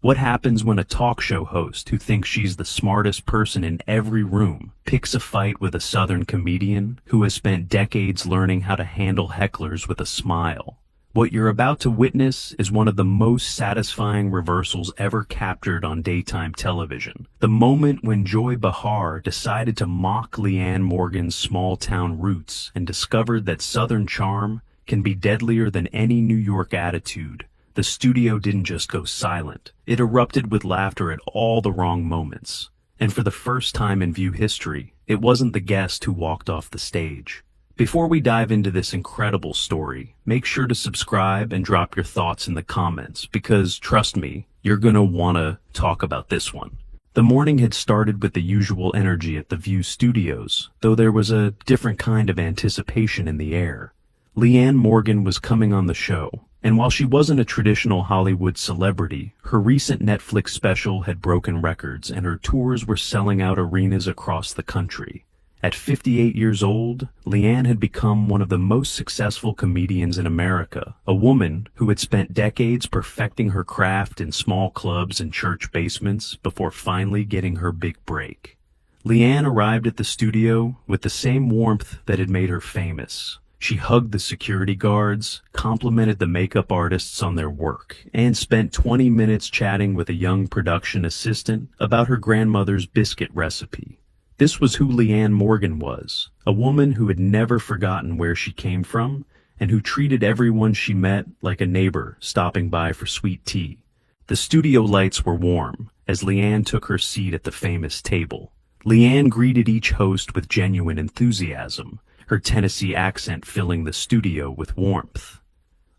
What happens when a talk show host who thinks she's the smartest person in every room picks a fight with a Southern comedian who has spent decades learning how to handle hecklers with a smile? What you're about to witness is one of the most satisfying reversals ever captured on daytime television. The moment when Joy Behar decided to mock Leanne Morgan's small-town roots and discovered that Southern charm can be deadlier than any New York attitude. The studio didn't just go silent. It erupted with laughter at all the wrong moments. And for the first time in View history, it wasn't the guest who walked off the stage. Before we dive into this incredible story, make sure to subscribe and drop your thoughts in the comments because, trust me, you're gonna wanna talk about this one. The morning had started with the usual energy at the View studios, though there was a different kind of anticipation in the air. Leanne Morgan was coming on the show, and while she wasn't a traditional Hollywood celebrity, her recent Netflix special had broken records and her tours were selling out arenas across the country. At 58 years old, Leanne had become one of the most successful comedians in America, a woman who had spent decades perfecting her craft in small clubs and church basements before finally getting her big break. Leanne arrived at the studio with the same warmth that had made her famous. She hugged the security guards, complimented the makeup artists on their work, and spent 20 minutes chatting with a young production assistant about her grandmother's biscuit recipe. This was who Leanne Morgan was, a woman who had never forgotten where she came from and who treated everyone she met like a neighbor stopping by for sweet tea. The studio lights were warm as Leanne took her seat at the famous table. Leanne greeted each host with genuine enthusiasm, her Tennessee accent filling the studio with warmth.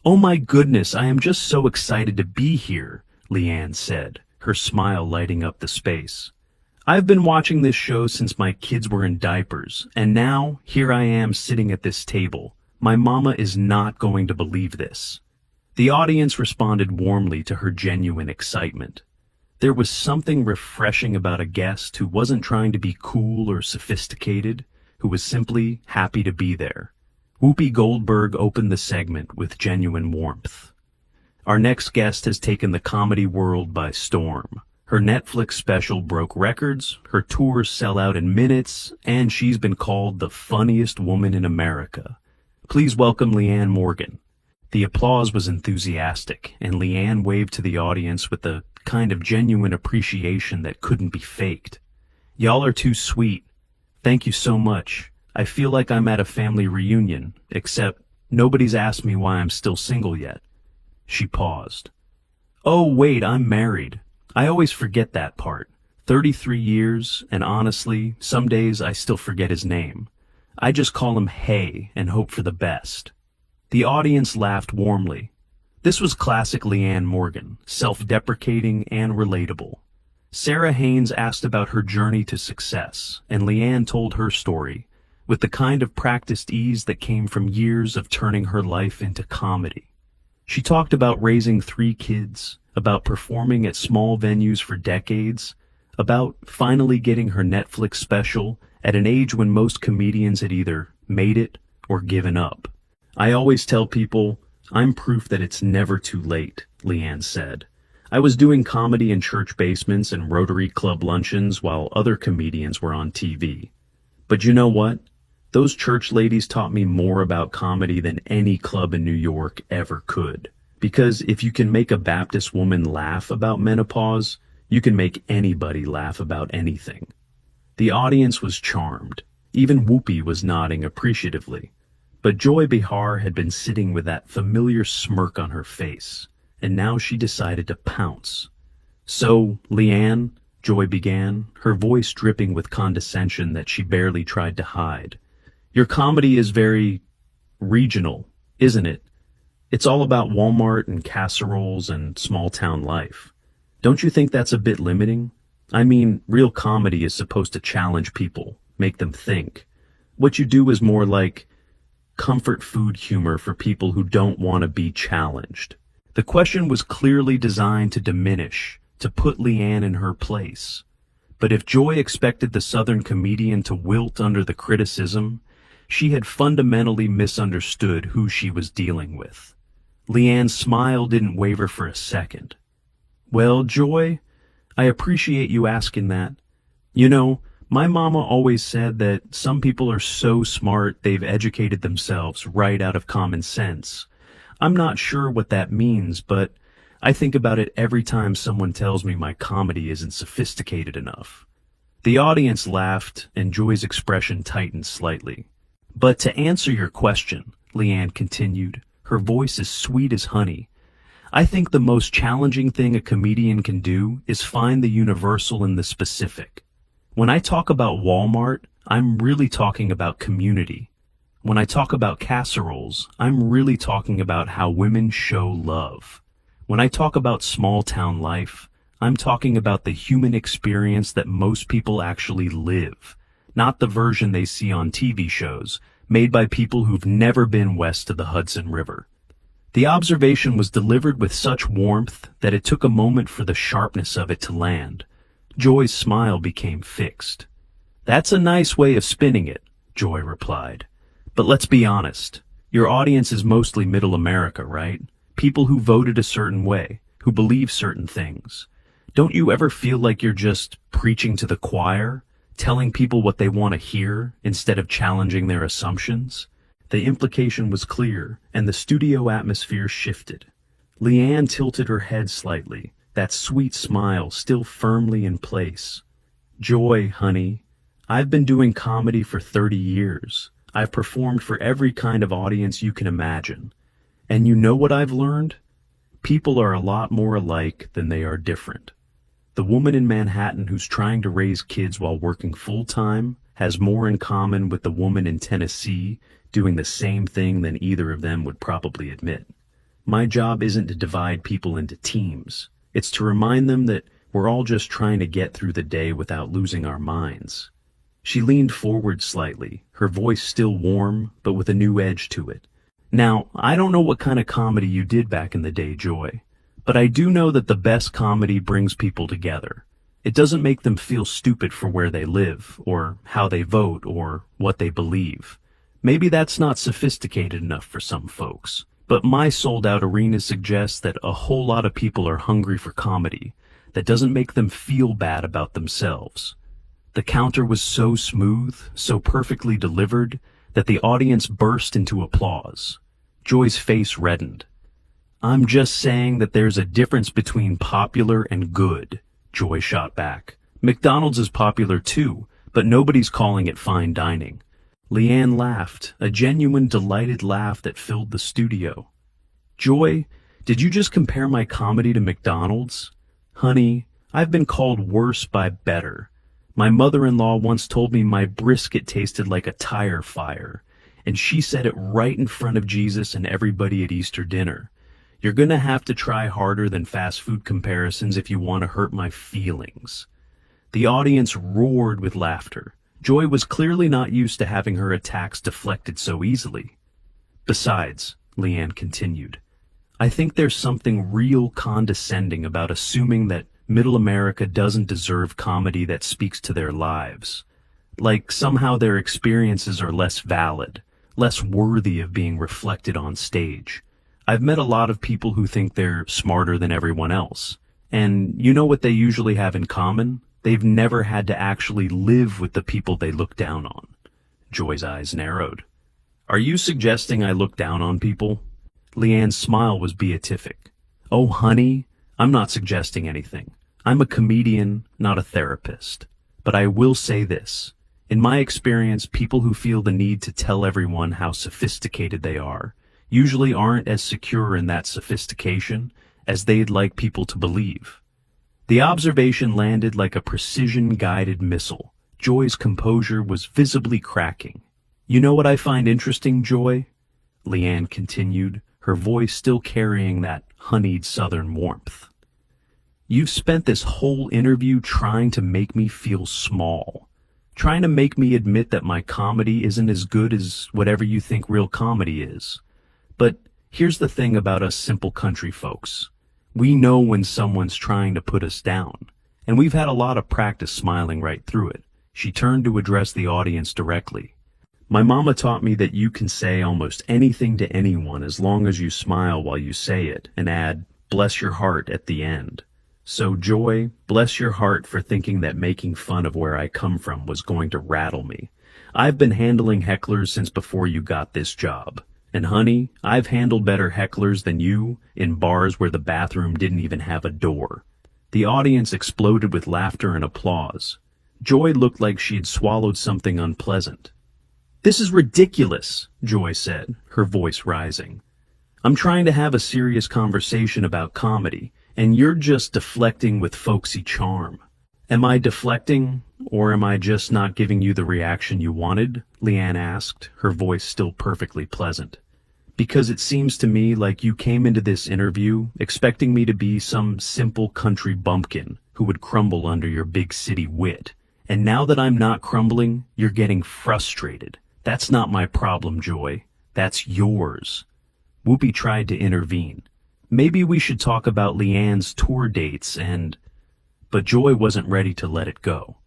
"Oh my goodness, I am just so excited to be here," Leanne said, her smile lighting up the space. "I've been watching this show since my kids were in diapers, and now here I am sitting at this table. My mama is not going to believe this." The audience responded warmly to her genuine excitement. There was something refreshing about a guest who wasn't trying to be cool or sophisticated, who was simply happy to be there. Whoopi Goldberg opened the segment with genuine warmth. Our next guest has taken the comedy world by storm. Her Netflix special broke records, her tours sell out in minutes, and she's been called the funniest woman in America. Please welcome Leanne Morgan. The applause was enthusiastic, and Leanne waved to the audience with the kind of genuine appreciation that couldn't be faked. "Y'all are too sweet. Thank you so much. I feel like I'm at a family reunion, except nobody's asked me why I'm still single yet." She paused. "Oh, wait, I'm married. I always forget that part. 33 years, and honestly, some days I still forget his name. I just call him Hey and hope for the best." The audience laughed warmly. This was classic Leanne Morgan, self-deprecating and relatable. Sarah Haynes asked about her journey to success, and Leanne told her story, with the kind of practiced ease that came from years of turning her life into comedy. She talked about raising 3 kids, about performing at small venues for decades, about finally getting her Netflix special at an age when most comedians had either made it or given up. "I always tell people, I'm proof that it's never too late," Leanne said. "I was doing comedy in church basements and Rotary Club luncheons while other comedians were on TV. But you know what? Those church ladies taught me more about comedy than any club in New York ever could. Because if you can make a Baptist woman laugh about menopause, you can make anybody laugh about anything." The audience was charmed. Even Whoopi was nodding appreciatively. But Joy Behar had been sitting with that familiar smirk on her face, and now she decided to pounce. "So, Leanne," Joy began, her voice dripping with condescension that she barely tried to hide, "your comedy is very regional, isn't it? It's all about Walmart and casseroles and small-town life. Don't you think that's a bit limiting? I mean, real comedy is supposed to challenge people, make them think. What you do is more like comfort food humor for people who don't want to be challenged." The question was clearly designed to diminish, to put Leanne in her place. But if Joy expected the Southern comedian to wilt under the criticism, she had fundamentally misunderstood who she was dealing with. Leanne's smile didn't waver for a second. Well, Joy, I appreciate you asking that. You know, my mama always said that some people are so smart they've educated themselves right out of common sense. I'm not sure what that means, but I think about it every time someone tells me my comedy isn't sophisticated enough. The audience laughed, and Joy's expression tightened slightly. But to answer your question, Leanne continued, her voice as sweet as honey, I think the most challenging thing a comedian can do is find the universal in the specific. When I talk about Walmart, I'm really talking about community. When I talk about casseroles, I'm really talking about how women show love. When I talk about small town life, I'm talking about the human experience that most people actually live, not the version they see on TV shows, made by people who've never been west of the Hudson River. The observation was delivered with such warmth that it took a moment for the sharpness of it to land. Joy's smile became fixed. That's a nice way of spinning it, Joy replied. But let's be honest. Your audience is mostly middle America, right? People who voted a certain way, who believe certain things. Don't you ever feel like you're just preaching to the choir, telling people what they want to hear instead of challenging their assumptions? The implication was clear, and the studio atmosphere shifted. Leanne tilted her head slightly, that sweet smile still firmly in place. Joy, honey, I've been doing comedy for 30 years. I've performed for every kind of audience you can imagine. And you know what I've learned? People are a lot more alike than they are different. The woman in Manhattan who's trying to raise kids while working full-time has more in common with the woman in Tennessee doing the same thing than either of them would probably admit. My job isn't to divide people into teams. It's to remind them that we're all just trying to get through the day without losing our minds. She leaned forward slightly, her voice still warm, but with a new edge to it. Now, I don't know what kind of comedy you did back in the day, Joy, but I do know that the best comedy brings people together. It doesn't make them feel stupid for where they live, or how they vote, or what they believe. Maybe that's not sophisticated enough for some folks, but my sold-out arena suggests that a whole lot of people are hungry for comedy that doesn't make them feel bad about themselves. The counter was so smooth, so perfectly delivered, that the audience burst into applause. Joy's face reddened. I'm just saying that there's a difference between popular and good, Joy shot back. McDonald's is popular too, but nobody's calling it fine dining. Leanne laughed, a genuine delighted laugh that filled the studio. Joy, did you just compare my comedy to McDonald's? Honey, I've been called worse by better. My mother-in-law once told me my brisket tasted like a tire fire, and she said it right in front of Jesus and everybody at Easter dinner. You're gonna have to try harder than fast food comparisons if you want to hurt my feelings. The audience roared with laughter. Joy was clearly not used to having her attacks deflected so easily. Besides, Leanne continued, I think there's something real condescending about assuming that middle America doesn't deserve comedy that speaks to their lives. Like somehow their experiences are less valid, less worthy of being reflected on stage. I've met a lot of people who think they're smarter than everyone else. And you know what they usually have in common? They've never had to actually live with the people they look down on. Joy's eyes narrowed. Are you suggesting I look down on people? Leanne's smile was beatific. Oh, honey, I'm not suggesting anything. I'm a comedian, not a therapist. But I will say this. In my experience, people who feel the need to tell everyone how sophisticated they are usually aren't as secure in that sophistication as they'd like people to believe. The observation landed like a precision-guided missile. Joy's composure was visibly cracking. You know what I find interesting, Joy? Leanne continued, her voice still carrying that honeyed southern warmth. You've spent this whole interview trying to make me feel small, trying to make me admit that my comedy isn't as good as whatever you think real comedy is. But here's the thing about us simple country folks. We know when someone's trying to put us down, and we've had a lot of practice smiling right through it. She turned to address the audience directly. My mama taught me that you can say almost anything to anyone as long as you smile while you say it and add, bless your heart at the end. So, Joy, bless your heart for thinking that making fun of where I come from was going to rattle me. I've been handling hecklers since before you got this job. And honey, I've handled better hecklers than you in bars where the bathroom didn't even have a door. The audience exploded with laughter and applause. Joy looked like she had swallowed something unpleasant. This is ridiculous, Joy said, her voice rising. I'm trying to have a serious conversation about comedy, and you're just deflecting with folksy charm. Am I deflecting, or am I just not giving you the reaction you wanted? Leanne asked, her voice still perfectly pleasant. Because it seems to me like you came into this interview expecting me to be some simple country bumpkin who would crumble under your big city wit. And now that I'm not crumbling, you're getting frustrated. That's not my problem, Joy. That's yours. Whoopi tried to intervene. Maybe we should talk about Leanne's tour dates and... But Joy wasn't ready to let it go.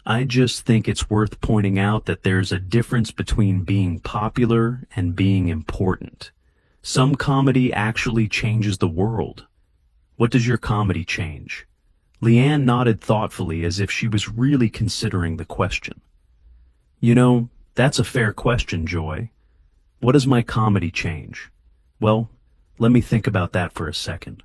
I just think it's worth pointing out that there's a difference between being popular and being important. Some comedy actually changes the world. What does your comedy change? Leanne nodded thoughtfully as if she was really considering the question. You know, that's a fair question, Joy. What does my comedy change? Well, let me think about that for a second.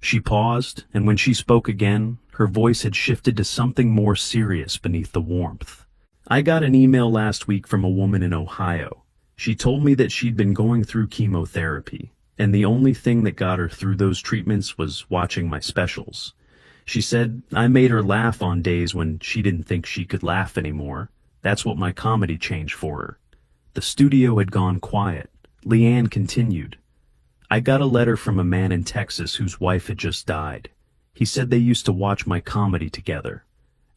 She paused, and when she spoke again, her voice had shifted to something more serious beneath the warmth. I got an email last week from a woman in Ohio. She told me that she'd been going through chemotherapy, and the only thing that got her through those treatments was watching my specials. She said I made her laugh on days when she didn't think she could laugh anymore. That's what my comedy changed for her. The studio had gone quiet. Leanne continued. I got a letter from a man in Texas whose wife had just died. He said they used to watch my comedy together.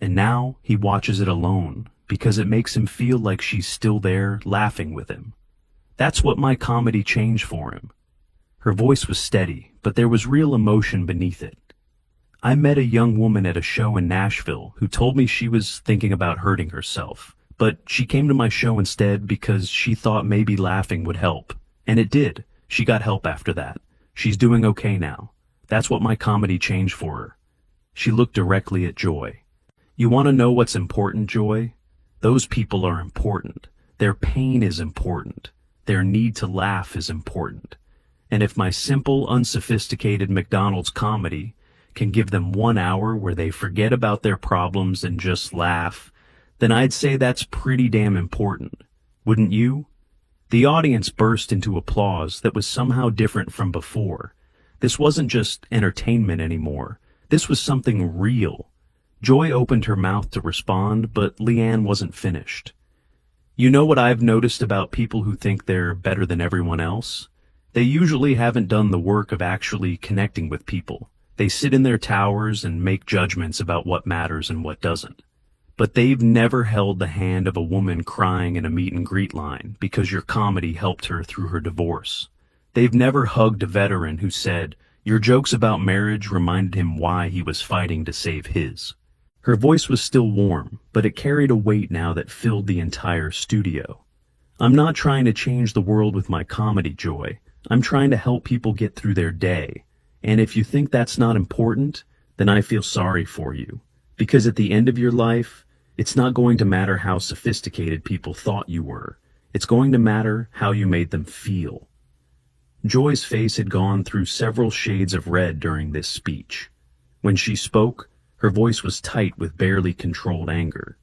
And now he watches it alone because it makes him feel like she's still there laughing with him. That's what my comedy changed for him. Her voice was steady, but there was real emotion beneath it. I met a young woman at a show in Nashville who told me she was thinking about hurting herself, but she came to my show instead because she thought maybe laughing would help. And it did. She got help after that. She's doing okay now. That's what my comedy changed for her. She looked directly at Joy. You want to know what's important, Joy? Those people are important. Their pain is important. Their need to laugh is important. And if my simple, unsophisticated McDonald's comedy can give them 1 hour where they forget about their problems and just laugh, then I'd say that's pretty damn important. Wouldn't you? The audience burst into applause that was somehow different from before. This wasn't just entertainment anymore. This was something real. Joy opened her mouth to respond, but Leanne wasn't finished. You know what I've noticed about people who think they're better than everyone else? They usually haven't done the work of actually connecting with people. They sit in their towers and make judgments about what matters and what doesn't. But they've never held the hand of a woman crying in a meet-and-greet line because your comedy helped her through her divorce. They've never hugged a veteran who said, your jokes about marriage reminded him why he was fighting to save his. Her voice was still warm, but it carried a weight now that filled the entire studio. I'm not trying to change the world with my comedy, Joy. I'm trying to help people get through their day. And if you think that's not important, then I feel sorry for you. Because at the end of your life, it's not going to matter how sophisticated people thought you were. It's going to matter how you made them feel. Joy's face had gone through several shades of red during this speech. When she spoke, her voice was tight with barely controlled anger.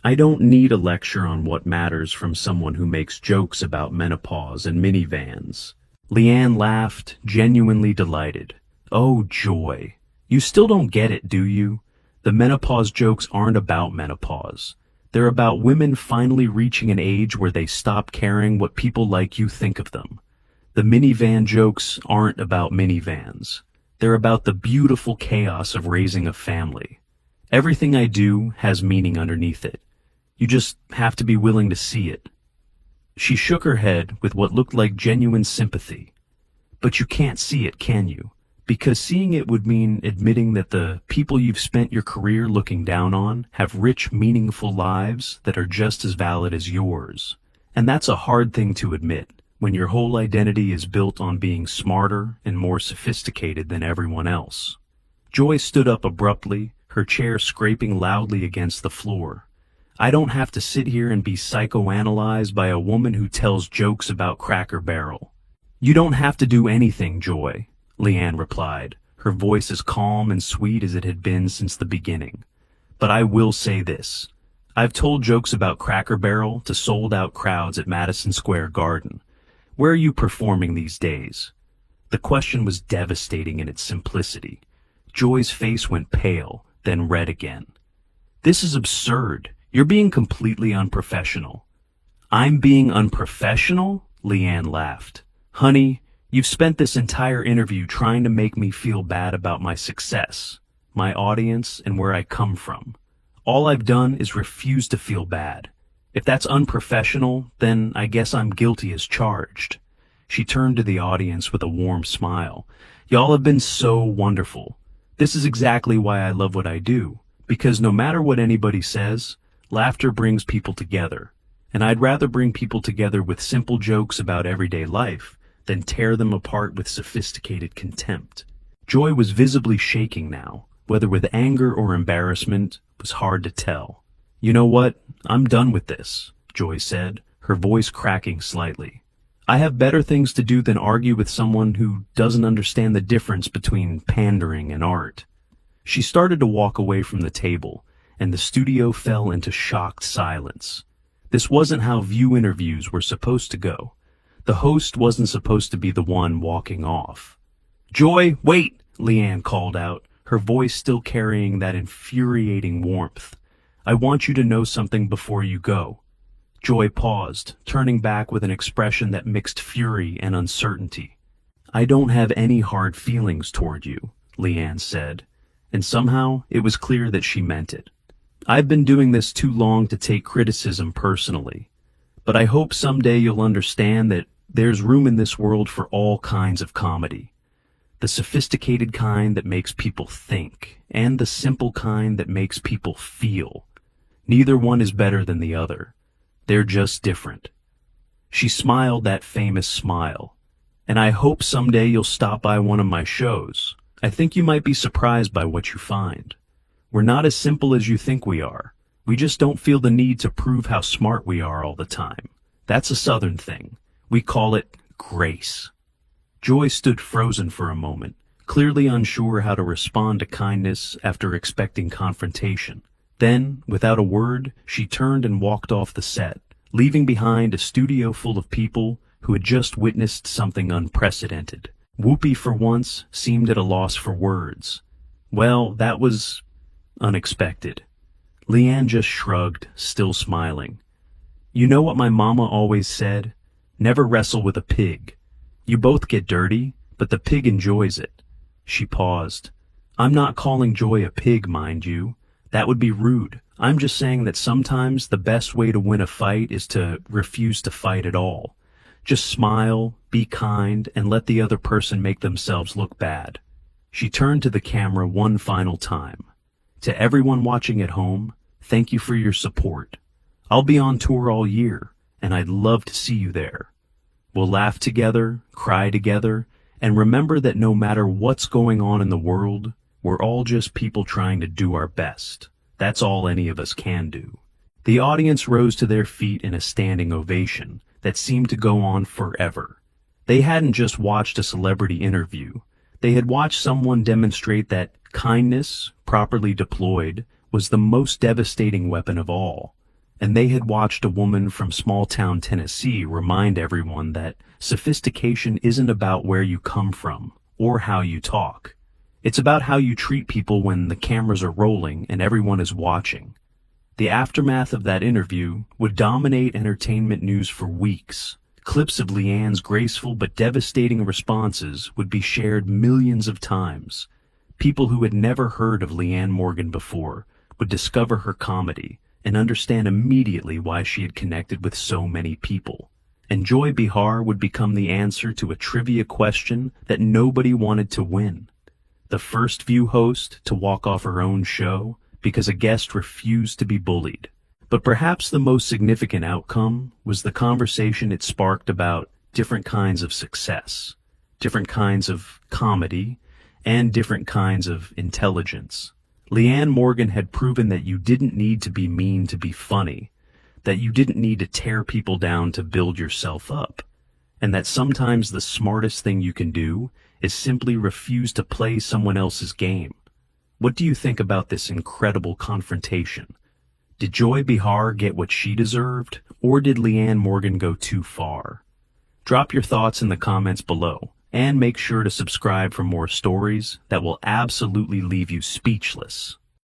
I don't need a lecture on what matters from someone who makes jokes about menopause and minivans. Leanne laughed, genuinely delighted. Oh, Joy. You still don't get it, do you? The menopause jokes aren't about menopause. They're about women finally reaching an age where they stop caring what people like you think of them. The minivan jokes aren't about minivans. They're about the beautiful chaos of raising a family. Everything I do has meaning underneath it. You just have to be willing to see it. She shook her head with what looked like genuine sympathy. But you can't see it, can you? Because seeing it would mean admitting that the people you've spent your career looking down on have rich, meaningful lives that are just as valid as yours. And that's a hard thing to admit when your whole identity is built on being smarter and more sophisticated than everyone else. Joy stood up abruptly, her chair scraping loudly against the floor. I don't have to sit here and be psychoanalyzed by a woman who tells jokes about Cracker Barrel. You don't have to do anything, Joy, Leanne replied, her voice as calm and sweet as it had been since the beginning. But I will say this. I've told jokes about Cracker Barrel to sold-out crowds at Madison Square Garden. Where are you performing these days? The question was devastating in its simplicity. Joy's face went pale, then red again. This is absurd. You're being completely unprofessional. I'm being unprofessional? Leanne laughed. Honey, you've spent this entire interview trying to make me feel bad about my success, my audience, and where I come from. All I've done is refuse to feel bad. If that's unprofessional, then I guess I'm guilty as charged. She turned to the audience with a warm smile. Y'all have been so wonderful. This is exactly why I love what I do, because no matter what anybody says, laughter brings people together. And I'd rather bring people together with simple jokes about everyday life than tear them apart with sophisticated contempt. Joy was visibly shaking now, whether with anger or embarrassment was hard to tell. You know what? I'm done with this, Joy said, her voice cracking slightly. I have better things to do than argue with someone who doesn't understand the difference between pandering and art. She started to walk away from the table, and the studio fell into shocked silence. This wasn't how View interviews were supposed to go. The host wasn't supposed to be the one walking off. Joy, wait, Leanne called out, her voice still carrying that infuriating warmth. I want you to know something before you go. Joy paused, turning back with an expression that mixed fury and uncertainty. I don't have any hard feelings toward you, Leanne said, and somehow it was clear that she meant it. I've been doing this too long to take criticism personally, but I hope someday you'll understand that there's room in this world for all kinds of comedy. The sophisticated kind that makes people think, and the simple kind that makes people feel. Neither one is better than the other. They're just different. She smiled that famous smile. And I hope someday you'll stop by one of my shows. I think you might be surprised by what you find. We're not as simple as you think we are. We just don't feel the need to prove how smart we are all the time. That's a Southern thing. We call it grace. Joy stood frozen for a moment, clearly unsure how to respond to kindness after expecting confrontation. Then, without a word, she turned and walked off the set, leaving behind a studio full of people who had just witnessed something unprecedented. Whoopi, for once, seemed at a loss for words. Well, that was unexpected. Leanne just shrugged, still smiling. You know what my mama always said? Never wrestle with a pig. You both get dirty, but the pig enjoys it. She paused. I'm not calling Joy a pig, mind you. That would be rude. I'm just saying that sometimes the best way to win a fight is to refuse to fight at all. Just smile, be kind, and let the other person make themselves look bad. She turned to the camera one final time. To everyone watching at home, thank you for your support. I'll be on tour all year, and I'd love to see you there. We'll laugh together, cry together, and remember that no matter what's going on in the world, we're all just people trying to do our best. That's all any of us can do. The audience rose to their feet in a standing ovation that seemed to go on forever. They hadn't just watched a celebrity interview. They had watched someone demonstrate that kindness, properly deployed, was the most devastating weapon of all. And they had watched a woman from small-town Tennessee remind everyone that sophistication isn't about where you come from or how you talk. It's about how you treat people when the cameras are rolling and everyone is watching. The aftermath of that interview would dominate entertainment news for weeks. Clips of Leanne's graceful but devastating responses would be shared millions of times. People who had never heard of Leanne Morgan before would discover her comedy and understand immediately why she had connected with so many people. And Joy Behar would become the answer to a trivia question that nobody wanted to win. The first View host to walk off her own show because a guest refused to be bullied. But perhaps the most significant outcome was the conversation it sparked about different kinds of success, different kinds of comedy, and different kinds of intelligence. Leanne Morgan had proven that you didn't need to be mean to be funny, that you didn't need to tear people down to build yourself up, and that sometimes the smartest thing you can do is simply refuse to play someone else's game. What do you think about this incredible confrontation? Did Joy Behar get what she deserved, or did Leanne Morgan go too far? Drop your thoughts in the comments below, and make sure to subscribe for more stories that will absolutely leave you speechless.